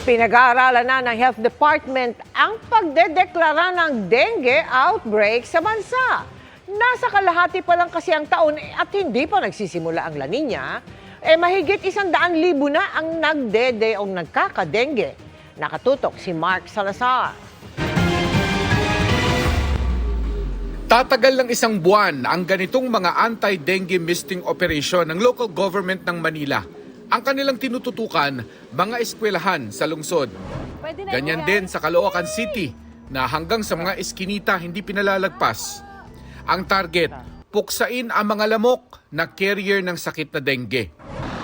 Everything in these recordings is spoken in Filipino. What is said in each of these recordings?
Pinag-aaralan na ng Health Department ang pagdedeklara ng dengue outbreak sa bansa. Nasa kalahati pa lang kasi ang taon at hindi pa nagsisimula ang La Nina, mahigit 100,000 na ang nagdede o nagkakadengue. Nakatutok si Mark Salazar. Tatagal ng 1 buwan ang ganitong mga anti-dengue misting operation ng local government ng Manila. Ang kanilang tinututukan, mga eskwelahan sa lungsod. Ganyan din sa Caloocan City na hanggang sa mga eskinita hindi pinalalagpas. Ang target, puksain ang mga lamok na carrier ng sakit na dengue.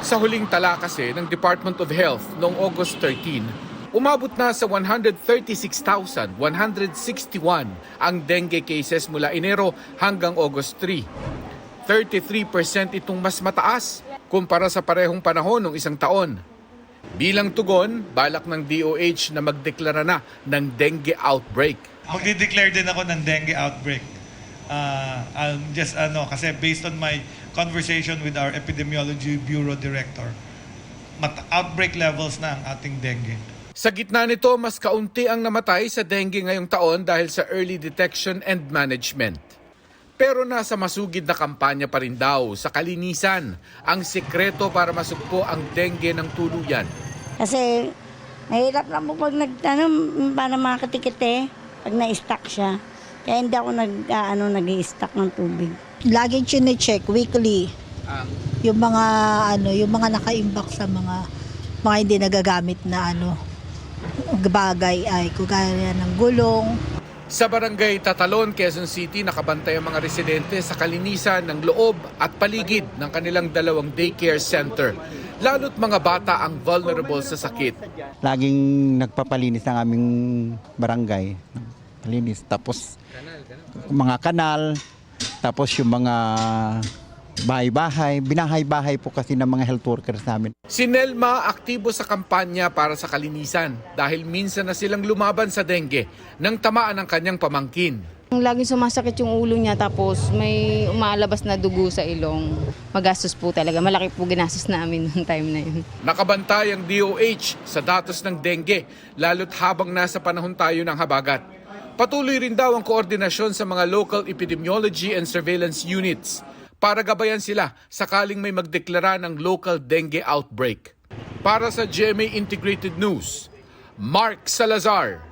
Sa huling tala kasi ng Department of Health noong August 13, umabot na sa 136,161 ang dengue cases mula Enero hanggang August 3. 33% itong mas mataas kumpara sa parehong panahon ng isang taon. Bilang tugon, balak ng DOH na magdeklara na ng dengue outbreak. Magde-declare din ako ng dengue outbreak. Kasi based on my conversation with our Epidemiology Bureau Director, outbreak levels na ang ating dengue. Sa gitna nito, mas kaunti ang namatay sa dengue ngayong taon dahil sa early detection and management. Pero nasa masugid na kampanya pa rin daw sa kalinisan ang sikreto para masugpo ang dengue ng tuluyan. Kasi mahirap lang po pag para makatikit pag na-stack siya. Kaya hindi ako nag-i-stack ng tubig. Lagi chine-check weekly. Yung mga naka-imbak sa mga hindi nagagamit na bagay ay kagaya ng gulong. Sa barangay Tatalon, Quezon City, nakabantay ang mga residente sa kalinisan ng loob at paligid ng kanilang 2 daycare center. Lalo't mga bata ang vulnerable sa sakit. Laging nagpapalinis ang aming barangay. Linis. Tapos mga kanal, tapos yung mga bahay-bahay, binahay-bahay po kasi ng mga health workers namin. Si Nelma aktibo sa kampanya para sa kalinisan dahil minsan na silang lumaban sa dengue nang tamaan ng kanyang pamangkin. Laging sumasakit yung ulo niya tapos may umalabas na dugo sa ilong. Magastos po talaga. Malaki po ginastos namin noong time na yun. Nakabantay ang DOH sa datos ng dengue lalo't habang nasa panahon tayo ng habagat. Patuloy rin daw ang koordinasyon sa mga local epidemiology and surveillance units para gabayan sila sakaling may magdeklara ng local dengue outbreak. Para sa GMA Integrated News, Mark Salazar,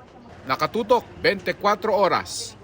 nakatutok 24 oras.